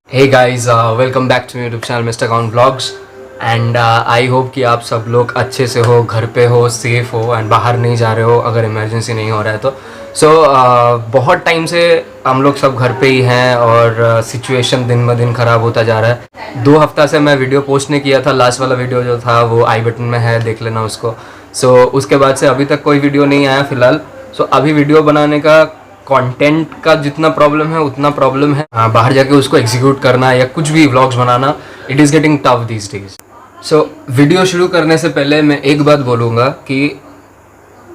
Hey guys, welcome back to my YouTube channel Mr.Count-Vlogs and I hope कि आप सब लोग अच्छे से हो, घर पे हो, सेफ हो एंड बाहर नहीं जा रहे हो अगर इमरजेंसी नहीं हो रहा है तो। बहुत टाइम से हम लोग सब घर पे ही हैं और सिचुएशन दिन ब दिन ख़राब होता जा रहा है। 2 हफ्ता से मैं वीडियो पोस्ट नहीं किया था। लास्ट वाला वीडियो जो था वो आई बटन में है, देख लेना उसको। उसके बाद से अभी तक कोई वीडियो नहीं आया फ़िलहाल। अभी वीडियो बनाने का कंटेंट का जितना प्रॉब्लम है उतना प्रॉब्लम है बाहर जाके उसको एग्जीक्यूट करना या कुछ भी vlogs banana. It is getting tough these days. Video शुरू करने से पहले मैं एक बात बोलूँगा कि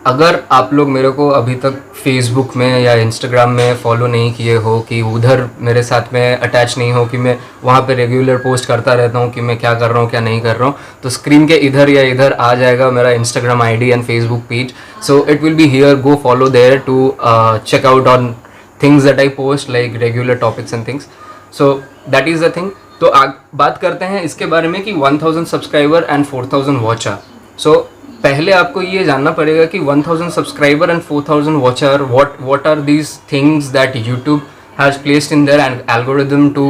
अगर आप लोग मेरे को अभी तक फेसबुक में या इंस्टाग्राम में फॉलो नहीं किए हो, कि उधर मेरे साथ में अटैच नहीं हो, कि मैं वहाँ पे रेगुलर पोस्ट करता रहता हूँ कि मैं क्या कर रहा हूँ क्या नहीं कर रहा हूँ, तो स्क्रीन के इधर या इधर आ जाएगा मेरा Instagram ID and Facebook page. So it will be here, go follow there to check out on things that I post like regular topics and things. So that is the thing. तो बात करते हैं इसके बारे में कि 1000 subscriber and 4000 watcher. पहले आपको ये जानना पड़ेगा कि 1000 subscriber and 4000 watcher, what are these things that YouTube has placed in their algorithm to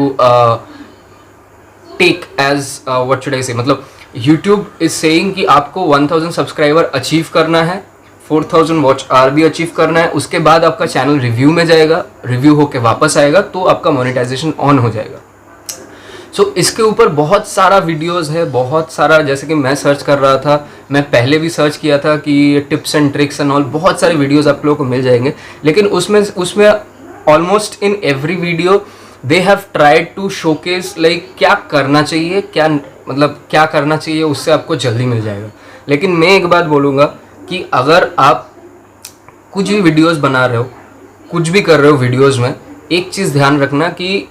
take as what should I say, मतलब YouTube is saying कि आपको 1000 सब्सक्राइबर अचीव करना है, 4000 वॉच आवर भी अचीव करना है, उसके बाद आपका चैनल रिव्यू में जाएगा, रिव्यू होके वापस आएगा तो आपका मोनेटाइजेशन ऑन हो जाएगा। इसके ऊपर बहुत सारा वीडियोस है, बहुत सारा, जैसे कि मैं सर्च कर रहा था, मैं पहले भी सर्च किया था कि tips and tricks and all, बहुत सारे वीडियोस आप लोगों को मिल जाएंगे। लेकिन उसमें almost in every video they have tried to showcase like क्या करना चाहिए, क्या करना चाहिए, उससे आपको जल्दी मिल जाएगा। लेकिन मैं एक बात बोलूँगा कि अगर आप कुछ भी वीडियोज़ बना रहे हो, कुछ भी कर रहे हो वीडियोज़ में, एक चीज़ ध्यान रखना कि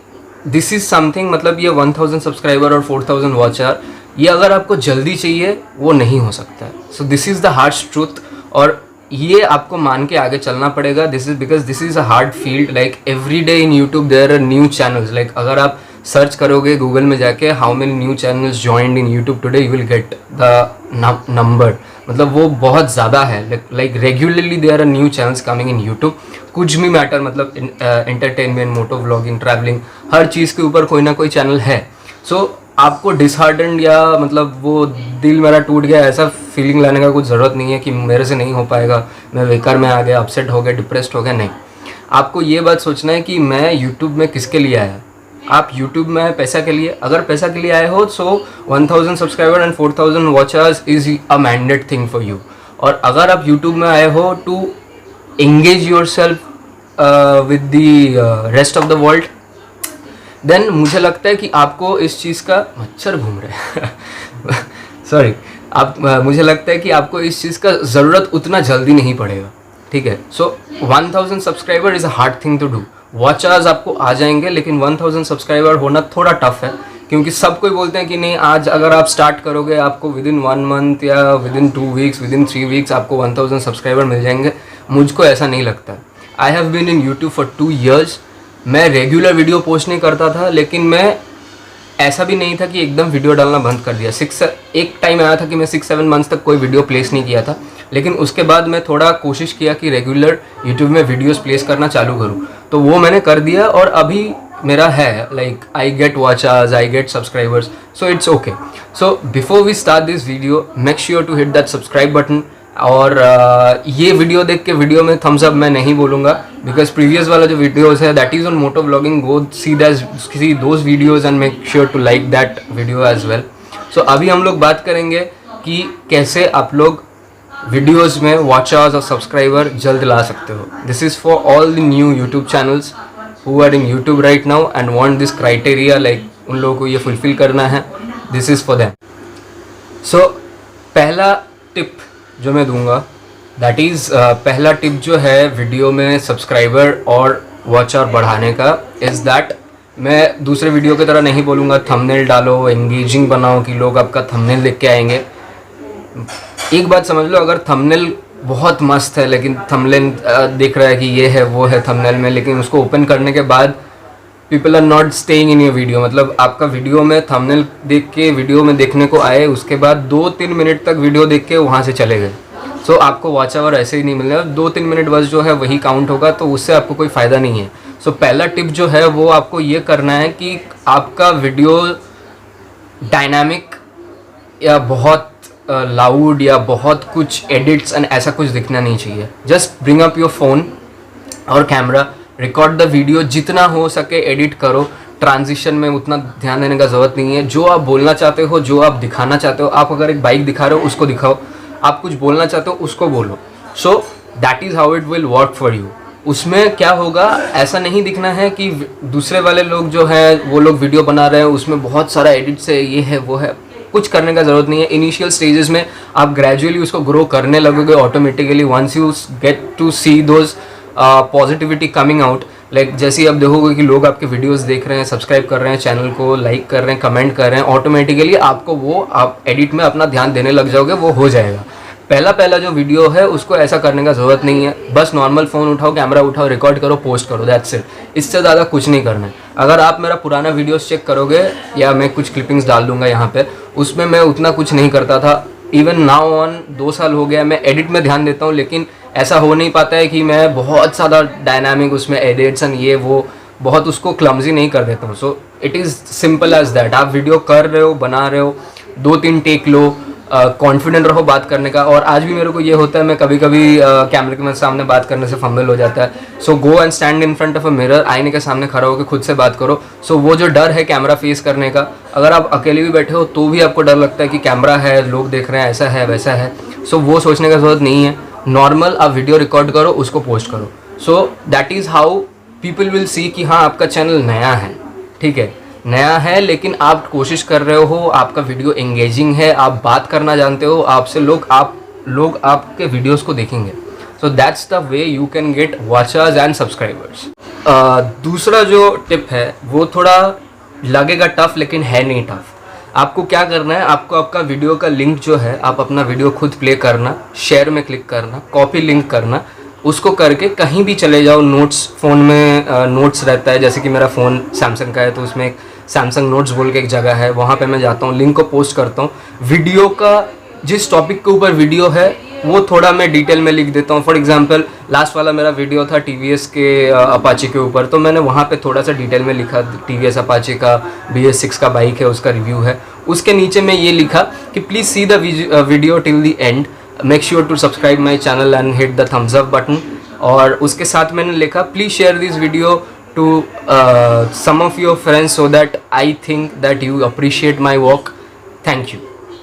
दिस इज़ समथिंग, मतलब ये 1000 सब्सक्राइबर और 4000 वॉचर, ये अगर आपको जल्दी चाहिए वो नहीं हो सकता है। So this is the harsh truth, और ये आपको मान के आगे चलना पड़ेगा। This is because this is a hard field. Like every day in YouTube there are new channels. Like अगर आप सर्च करोगे गूगल में जाके how many new channels joined in YouTube today, you will get the number, मतलब वो बहुत ज़्यादा है। Like regularly there are new channels coming in YouTube. कुछ भी मैटर, मतलब एंटरटेनमेंट, मोटो व्लॉगिंग, ट्रैवलिंग, हर चीज़ के ऊपर कोई ना कोई चैनल है। आपको डिसहार्टेंड या मतलब वो दिल मेरा टूट गया ऐसा फीलिंग लाने का कुछ ज़रूरत नहीं है कि मेरे से नहीं हो पाएगा, मैं बेकार में आ गया, अपसेट हो गया, डिप्रेस्ड हो गया। नहीं, आपको ये बात सोचना है कि मैं यूट्यूब में किसके लिए आया। आप यूट्यूब में आए पैसा के लिए। अगर पैसा के लिए आए हो 1000 subscriber and 4000 watchers is a mandate thing for you. और अगर आप यूट्यूब में आए हो to engage yourself with the rest of the world, then मुझे लगता है कि आपको इस चीज़ का मच्छर घूम रहे हैं सॉरी, मुझे लगता है कि आपको इस चीज़ का ज़रूरत उतना जल्दी नहीं पड़ेगा, ठीक है। 1000 subscriber is a hard thing to do. Watchers आपको आ जाएंगे, लेकिन 1000 सब्सक्राइबर होना थोड़ा टफ है, क्योंकि सब कोई बोलते हैं कि नहीं, आज अगर आप स्टार्ट करोगे आपको विद इन 1 मंथ या within 2 weeks, within 3 weeks आपको 1000 सब्सक्राइबर मिल जाएंगे। मुझको ऐसा नहीं लगता। I have been in YouTube for 2 years। मैं रेगुलर वीडियो पोस्ट नहीं करता था, लेकिन मैं ऐसा भी नहीं था कि एकदम वीडियो डालना बंद कर दिया। एक टाइम आया था कि मैं 6-7 मंथ्स तक कोई वीडियो प्लेस नहीं किया था, लेकिन उसके बाद मैं थोड़ा कोशिश किया कि रेगुलर यूट्यूब में वीडियोस प्लेस करना चालू करूँ, तो वो मैंने कर दिया और अभी मेरा है, like I get watchers, I get subscribers, so it's okay. Before we start this video, make sure to hit that subscribe button. और ये वीडियो देख के वीडियो में थम्स अप मैं नहीं बोलूँगा, बिकॉज प्रीवियस वाला जो वीडियोस है that is on moto vlogging, go see those videos and make sure to like that video as well. अभी हम लोग बात करेंगे कि कैसे आप लोग वीडियोस में वॉचर्स और सब्सक्राइबर जल्द ला सकते हो। This is for all the new YouTube channels who are in YouTube right now and want this criteria, like उन लोगों को ये फुलफिल करना है। This is for them. पहला टिप जो मैं दूंगा, दैट इज़ पहला टिप जो है वीडियो में सब्सक्राइबर और वॉचर बढ़ाने का, इज़ दैट, मैं दूसरे वीडियो की तरह नहीं बोलूँगा थंबनेल डालो, एंगेजिंग बनाओ कि लोग आपका थंबनेल देख के आएंगे। एक बात समझ लो, अगर थंबनेल बहुत मस्त है लेकिन थंबनेल देख रहा है कि ये है वो है थंबनेल में, लेकिन उसको ओपन करने के बाद people are not staying in your video, मतलब आपका वीडियो में थंबनेल देख के वीडियो में देखने को आए, उसके बाद 2-3 मिनट तक वीडियो देख के वहाँ से चले गए, आपको वॉच आवर ऐसे ही नहीं मिलेगा। 2-3 मिनट बस जो है वही काउंट होगा, तो उससे आपको कोई फ़ायदा नहीं है। सो पहला टिप जो है वो आपको ये करना है कि आपका वीडियो डायनामिक या बहुत लाउड या बहुत कुछ एडिट्स एंड ऐसा कुछ दिखना नहीं चाहिए। Just bring up your phone और कैमरा, रिकॉर्ड द वीडियो, जितना हो सके एडिट करो। ट्रांजिशन में उतना ध्यान देने का ज़रूरत नहीं है। जो आप बोलना चाहते हो, जो आप दिखाना चाहते हो, आप अगर एक बाइक दिखा रहे हो उसको दिखाओ, आप कुछ बोलना चाहते हो उसको बोलो। सो that is how it will work for you. उसमें क्या होगा, ऐसा नहीं दिखना है कि दूसरे वाले लोग जो हैं वो लोग वीडियो बना रहे हैं उसमें बहुत सारा एडिट्स है, ये है वो है, कुछ करने का ज़रूरत नहीं है। इनिशियल स्टेजेस में आप ग्रेजुअली उसको ग्रो करने लगोगे automatically. Once you get to see those positivity coming out, like जैसे ही आप देखोगे कि लोग आपके वीडियोस देख रहे हैं, सब्सक्राइब कर रहे हैं, चैनल को लाइक कर रहे हैं, कमेंट कर रहे हैं, ऑटोमेटिकली आपको वो आप एडिट में अपना ध्यान देने लग जाओगे, वो हो जाएगा। पहला जो वीडियो है उसको ऐसा करने का ज़रूरत नहीं है। बस नॉर्मल फ़ोन उठाओ, कैमरा उठाओ, रिकॉर्ड करो, पोस्ट करो, दैट्स इट। इससे ज़्यादा कुछ नहीं करना है। अगर आप मेरा पुराना वीडियोस चेक करोगे या मैं कुछ क्लिपिंग्स डाल दूंगा यहाँ पे, उसमें मैं उतना कुछ नहीं करता था। इवन नाउ ऑन 2 साल हो गया मैं एडिट में ध्यान देता हूँ, लेकिन ऐसा हो नहीं पाता है कि मैं बहुत ज़्यादा डायनामिक उसमें एडिट्स एंड ये वो बहुत उसको क्लमजी नहीं कर देता हूँ। So it is simple as that. आप वीडियो कर रहे हो, बना रहे हो, 2-3 टेक लो, कॉन्फिडेंट रहो बात करने का। और आज भी मेरे को ये होता है, मैं कभी कभी कैमरे के सामने बात करने से फंबल हो जाता है। So go and stand in front of a mirror, आईने के सामने खड़ा होकर खुद से बात करो। सो वो जो डर है कैमरा फेस करने का, अगर आप अकेले भी बैठे हो तो भी आपको डर लगता है कि कैमरा है, लोग देख रहे हैं, ऐसा है वैसा है, सो वो सोचने का ज़रूरत नहीं है। नॉर्मल आप वीडियो रिकॉर्ड करो, उसको पोस्ट करो। सो that is how people will see कि हाँ आपका चैनल नया है, ठीक है, नया है, लेकिन आप कोशिश कर रहे हो, आपका वीडियो एंगेजिंग है, आप बात करना जानते हो, आपसे लोग आपके वीडियोस को देखेंगे। So that's the way you can get watchers and subscribers. दूसरा जो टिप है वो थोड़ा लगेगा टफ, लेकिन है नहीं टफ। आपको क्या करना है, आपको आपका वीडियो का लिंक जो है, आप अपना वीडियो खुद प्ले करना, शेयर में क्लिक करना, कॉपी लिंक करना, उसको करके कहीं भी चले जाओ। नोट्स, फ़ोन में नोट्स रहता है, जैसे कि मेरा फ़ोन सैमसंग का है तो उसमें एक सैमसंग नोट्स बोल के एक जगह है, वहाँ पे मैं जाता हूँ, लिंक को पोस्ट करता हूँ। वीडियो का जिस टॉपिक के ऊपर वीडियो है वो थोड़ा मैं डिटेल में लिख देता हूँ। फॉर एग्जांपल लास्ट वाला मेरा वीडियो था टीवीएस के अपाचे के ऊपर, तो मैंने वहाँ पे थोड़ा सा डिटेल में लिखा, टीवीएस अपाचे का BS6 का बाइक है, उसका रिव्यू है। उसके नीचे मैं ये लिखा कि please see the video till the end, make sure to subscribe my channel and hit the thumbs up button. और उसके साथ मैंने लिखा please share this video to some of your friends so that I think that you appreciate my work, thank you,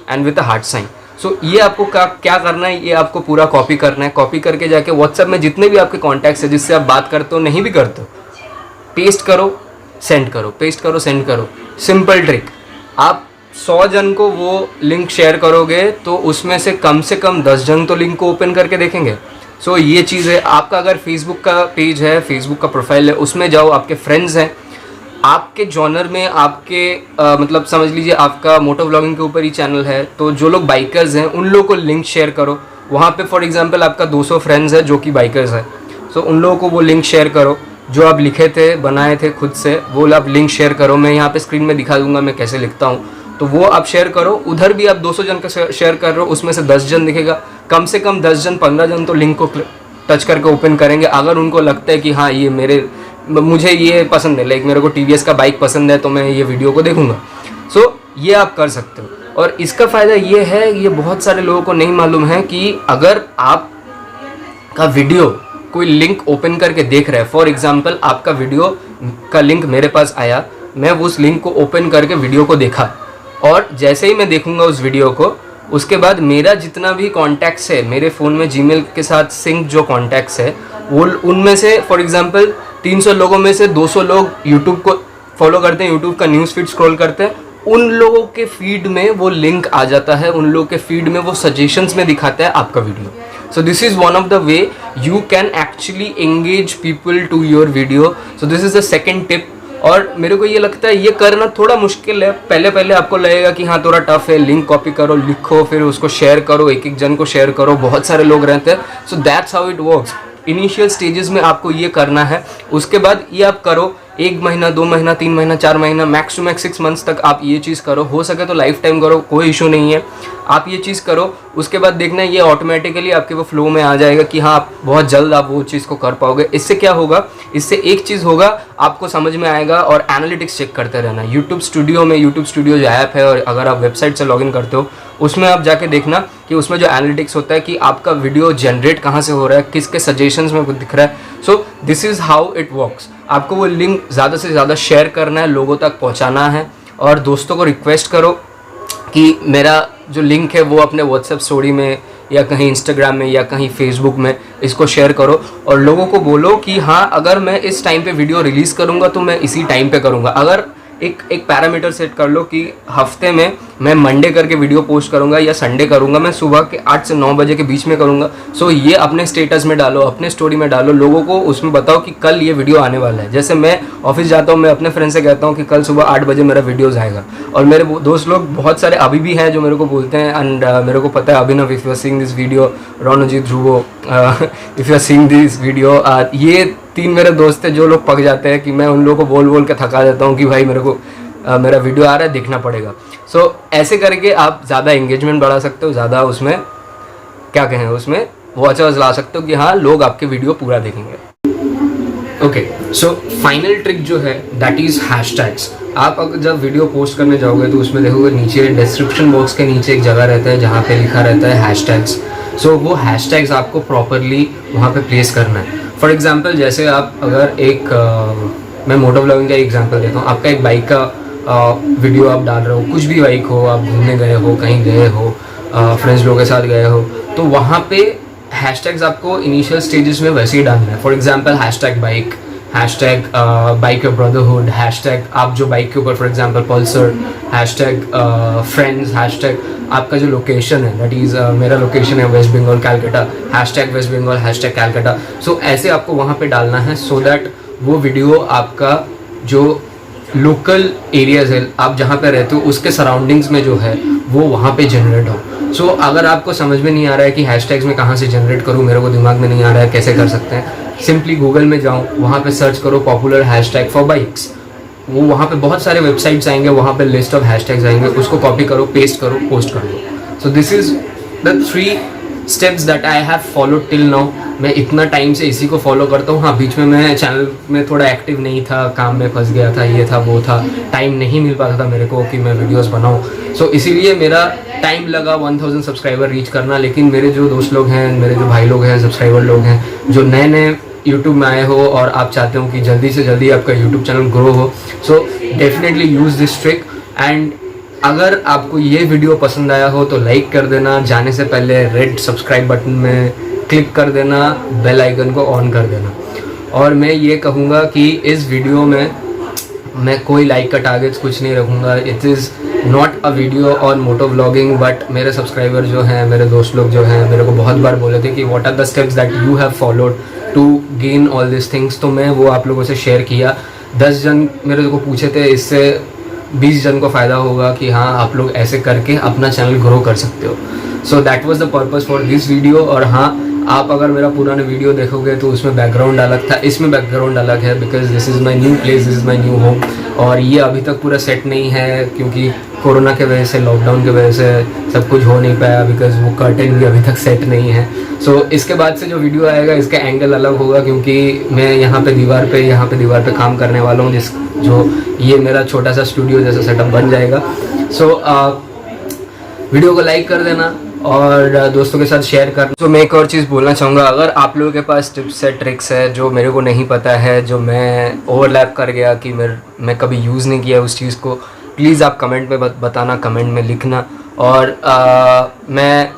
and with a heart sign. So ये आपको क्या करना है, ये आपको पूरा कॉपी करना है। कॉपी करके जाके व्हाट्सएप में जितने भी आपके कॉन्टैक्ट्स है, जिससे आप बात करते हो नहीं भी करते हो, पेस्ट करो, सेंड करो, पेस्ट करो, सेंड करो। Simple trick. आप 100 जन को वो लिंक शेयर करोगे तो उसमें से कम 10 जन तो लिंक को ओपन करके देखेंगे। सो ये चीज़ है। आपका अगर फेसबुक का पेज है, फेसबुक का प्रोफाइल है, उसमें जाओ, आपके फ्रेंड्स हैं, आपके जॉनर में, आपके मतलब समझ लीजिए आपका मोटो व्लॉगिंग के ऊपर ही चैनल है, तो जो लोग बाइकर्स हैं उन लोगों को लिंक शेयर करो। वहाँ पे फॉर एग्जांपल आपका 200 फ्रेंड्स है जो कि बाइकर्स है, सो उन लोगों को वो लिंक शेयर करो। जो आप लिखे थे, बनाए थे खुद से, वो आप लिंक शेयर करो। मैं यहाँ पे स्क्रीन में दिखा दूंगा मैं कैसे लिखता हूँ, तो वो आप शेयर करो। उधर भी आप 200 जन का शेयर कर रहे हो, उसमें से 10 जन दिखेगा, कम से कम 10 जन 15 जन तो लिंक को टच करके ओपन करेंगे। अगर उनको लगता है कि हाँ ये मुझे ये पसंद है, लाइक मेरे को टीवीएस का बाइक पसंद है तो मैं ये वीडियो को देखूंगा। सो ये आप कर सकते हो। और इसका फ़ायदा ये है, ये बहुत सारे लोगों को नहीं मालूम है कि अगर आप का वीडियो कोई लिंक ओपन करके देख रहा है, फॉर एग्जांपल आपका वीडियो का लिंक मेरे पास आया, मैं उस लिंक को ओपन करके वीडियो को देखा, और जैसे ही मैं देखूंगा उस वीडियो को, उसके बाद मेरा जितना भी कॉन्टैक्ट्स है मेरे फ़ोन में जीमेल के साथ सिंक जो कॉन्टैक्ट्स है, वो उनमें से फॉर एग्जांपल 300 लोगों में से 200 लोग यूट्यूब को फॉलो करते हैं, यूट्यूब का न्यूज़ फीड स्क्रॉल करते हैं, उन लोगों के फीड में वो लिंक आ जाता है, उन लोगों के फीड में वो सजेशंस में दिखाता है आपका video. So this is one of the way you can actually engage people to your video. So this is the second tip. और मेरे को ये लगता है ये करना थोड़ा मुश्किल है। पहले आपको लगेगा कि हाँ थोड़ा टफ है, लिंक कॉपी करो, लिखो, फिर उसको शेयर करो, एक जन को शेयर करो, बहुत सारे लोग रहते हैं। So that's how it works. Initial stages में आपको ये करना है, उसके बाद ये आप करो, 1 महीना, 2 महीना, 3 महीना, 4 महीना, मैक्स टू मैक्स 6 मंथ्स तक आप ये चीज़ करो। हो सके तो लाइफ टाइम करो, कोई इशू नहीं है। आप ये चीज़ करो, उसके बाद देखना ये ऑटोमेटिकली आपके वो फ्लो में आ जाएगा कि हाँ आप बहुत जल्द आप वो चीज़ को कर पाओगे। इससे क्या होगा, इससे एक चीज़ होगा, आपको समझ में आएगा और एनालिटिक्स चेक करते रहना। यूट्यूब स्टूडियो जो ऐप है, और अगर आप वेबसाइट से लॉगिन करते हो उसमें आप जाके देखना कि उसमें जो एनालिटिक्स होता है कि आपका वीडियो जनरेट कहाँ से हो रहा है, किसके सजेशंस में कुछ दिख रहा है। So this is how it works. आपको वो लिंक ज़्यादा से ज़्यादा शेयर करना है, लोगों तक पहुँचाना है, और दोस्तों को रिक्वेस्ट करो कि मेरा जो लिंक है वो अपने व्हाट्सएप स्टोरी में या कहीं इंस्टाग्राम में या कहीं फेसबुक में इसको शेयर करो, और लोगों को बोलो कि हाँ अगर मैं इस टाइम पे वीडियो रिलीज़ करूँगा तो मैं इसी टाइम पे करूँगा। अगर एक पैरामीटर सेट कर लो कि हफ्ते में मैं मंडे करके वीडियो पोस्ट करूँगा या संडे करूँगा, मैं सुबह के 8 से 9 बजे के बीच में करूँगा। सो ये अपने स्टेटस में डालो, अपने स्टोरी में डालो, लोगों को उसमें बताओ कि कल ये वीडियो आने वाला है। जैसे मैं ऑफिस जाता हूँ, मैं अपने फ्रेंड से कहता हूँ कि कल सुबह 8 बजे मेरा वीडियोज़ आएगा, और मेरे दोस्त लोग बहुत सारे अभी भी हैं जो मेरे को बोलते हैं, एंड मेरे को पता है Abhinav, if you are seeing this video, Ronojit, Dhruvo, if you are seeing this video, ये 3 मेरे दोस्त हैं जो लोग पक जाते हैं कि मैं उन लोगों को बोल बोल के थका देता हूँ कि भाई मेरे को मेरा वीडियो आ रहा है, देखना पड़ेगा। सो ऐसे करके आप ज़्यादा एंगेजमेंट बढ़ा सकते हो, ज़्यादा उसमें क्या कहें, उसमें वॉचर्स ला सकते हो कि हाँ लोग आपके वीडियो पूरा देखेंगे। ओके, सो फाइनल ट्रिक जो है दैट इज़ हैशटैग्स। आप अगर जब वीडियो पोस्ट करने जाओगे तो उसमें देखोगे नीचे डिस्क्रिप्शन बॉक्स के नीचे एक जगह रहता है जहाँ पे लिखा रहता है हैशटैग्स। सो वो हैशटैग्स आपको प्रॉपरली वहाँ पे प्लेस करना है। फॉर एग्जांपल जैसे आप अगर मैं मोटो व्लॉगिंग का एग्जांपल देता हूँ, आपका एक बाइक का वीडियो आप डाल रहे हो, कुछ भी बाइक हो, आप घूमने गए हो, कहीं गए हो, फ्रेंड्स लोगों के साथ गए हो, तो वहाँ पे हैशटैग्स आपको इनिशियल स्टेजेस में वैसे ही डालना है। For example hashtag bike, hashtag bike your brotherhood, hashtag आप जो बाइक के ऊपर, for example Pulsar, hashtag friends, hashtag आपका जो लोकेशन है, दैट इज़ मेरा लोकेशन है West Bengal Calcutta, hashtag West Bengal, hashtag Calcutta. So ऐसे आपको वहाँ पे डालना है, सो दैट वो वीडियो आपका जो लोकल एरियाज़ है, आप जहाँ पे रहते हो उसके सराउंडिंग्स में जो है वो वहाँ पे जनरेट हो। सो अगर आपको समझ में नहीं आ रहा है कि हैशटैग्स में कहाँ से जनरेट करूँ, मेरे को दिमाग में नहीं आ रहा है कैसे कर सकते हैं, सिंपली गूगल में जाओ, वहाँ पे सर्च करो पॉपुलर हैशटैग फॉर बाइक्स, वो वहाँ पे बहुत सारे वेबसाइट्स आएंगे, वहाँ पे लिस्ट ऑफ हैशटैग्स आएंगे, उसको कॉपी करो, पेस्ट करो, पोस्ट कर दो। सो this is the 3 steps that I have followed till now. मैं इतना टाइम से इसी को फॉलो करता हूँ। हाँ, बीच में मैं चैनल में थोड़ा एक्टिव नहीं था, काम में फंस गया था, ये था वो था, टाइम नहीं मिल पाता था मेरे को कि मैं वीडियोस बनाऊँ। सो इसीलिए मेरा टाइम लगा 1000 सब्सक्राइबर रीच करना। लेकिन मेरे जो दोस्त लोग हैं, मेरे जो भाई लोग हैं, सब्सक्राइबर लोग हैं, जो नए नए यूट्यूब में आए हो और आप चाहते हो कि जल्दी से जल्दी आपका यूट्यूब चैनल ग्रो हो, so definitely use this trick. And अगर आपको ये वीडियो पसंद आया हो तो लाइक कर देना, जाने से पहले रेड सब्सक्राइब बटन में क्लिक कर देना, बेल आइकन को ऑन कर देना। और मैं ये कहूँगा कि इस वीडियो में मैं कोई लाइक का टारगेट्स कुछ नहीं रखूँगा। It is not a video on moto vlogging, but मेरे सब्सक्राइबर जो हैं, मेरे दोस्त लोग जो हैं, मेरे को बहुत बार बोले थे कि what are the steps that you have followed to gain all this things, तो मैं वो आप लोगों से शेयर किया। 10 जन मेरे को पूछे थे, इससे 20 जन को फ़ायदा होगा कि हाँ आप लोग ऐसे करके अपना चैनल ग्रो कर सकते हो। So that was the purpose for this video. और हाँ, आप अगर मेरा पुराना वीडियो देखोगे तो उसमें बैकग्राउंड अलग था, इसमें बैकग्राउंड अलग है, because this is my new place, this is my new home. और ये अभी तक पूरा सेट नहीं है क्योंकि कोरोना के वजह से, लॉकडाउन के वजह से सब कुछ हो नहीं पाया, बिकॉज वो कर्टेन भी अभी तक सेट नहीं है। सो इसके बाद से जो वीडियो आएगा इसका एंगल अलग होगा, क्योंकि मैं यहाँ पे दीवार पे काम करने वाला हूँ, जो ये मेरा छोटा सा स्टूडियो जैसा सेटअप बन जाएगा। सो वीडियो को लाइक कर देना और दोस्तों के साथ शेयर करना। तो मैं एक और चीज़ बोलना चाहूँगा, अगर आप लोगों के पास टिप्स है, ट्रिक्स है जो मेरे को नहीं पता है, जो मैं ओवरलैप कर गया कि मैं कभी यूज़ नहीं किया उस चीज़ को, प्लीज़ आप कमेंट में बताना, कमेंट में लिखना। और मैं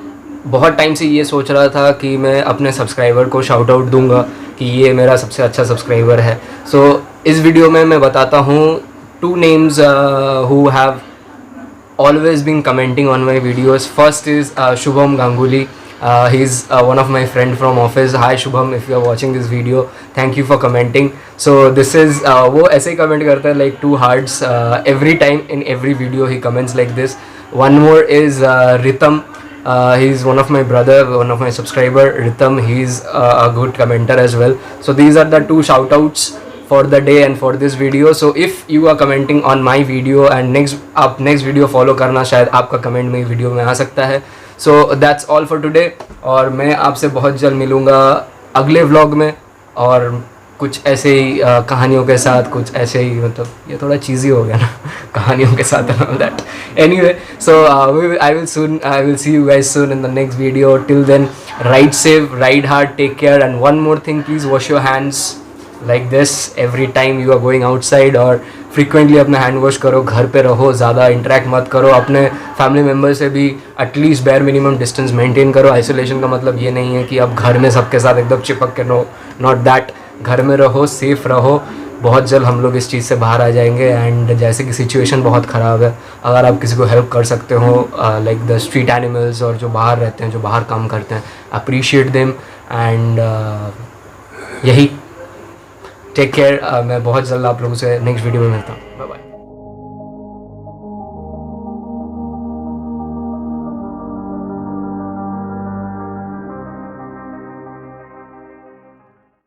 बहुत टाइम से ये सोच रहा था कि मैं अपने सब्सक्राइबर को शाउट आउट दूँगा कि ये मेरा सबसे अच्छा सब्सक्राइबर है। सो इस वीडियो में मैं बताता हूँ 2 names who have always been commenting on my videos. First is Shubham Ganguly. He's one of my friend from office. Hi Shubham, if you are watching this video, thank you for commenting. So this is वो ऐसे ही comment करता है like 2 hearts every time in every video he comments like this. One more is Ritam. He's one of my brother, one of my subscriber, Ritam. He's a good commenter as well. So these are the 2 shout outs for the day and for this video. So if you are commenting on my video and आप next video follow करना, शायद आपका comment मेरी video में आ सकता है. So that's all for today. और मैं आपसे बहुत जल्द मिलूँगा अगले vlog में, और कुछ ऐसे ही कहानियों के साथ, कुछ ऐसे ही, मतलब ये थोड़ा चीज़ी हो गया ना कहानियों के साथ and all that. Anyway, so I will see you guys soon in the next video. Till then, ride safe, ride hard, take care, and one more thing, please wash your hands like this every time you are going outside, और frequently अपना hand wash करो. घर पे रहो, ज़्यादा interact मत करो, अपने family member से भी at least bare minimum distance maintain करो. Isolation का मतलब ये नहीं है कि आप घर में सबके साथ एकदम चिपक के, no, not that. घर में रहो, सेफ रहो. बहुत जल्द हम लोग इस चीज़ से बाहर आ जाएंगे. एंड जैसे कि सिचुएशन बहुत ख़राब है, अगर आप किसी को हेल्प कर सकते हो, लाइक द स्ट्रीट एनिमल्स और जो बाहर रहते हैं, जो बाहर काम करते हैं, अप्रिशिएट देम. एंड यही टेक केयर. मैं बहुत जल्द आप लोगों से नेक्स्ट वीडियो में मिलता हूँ. Bye bye.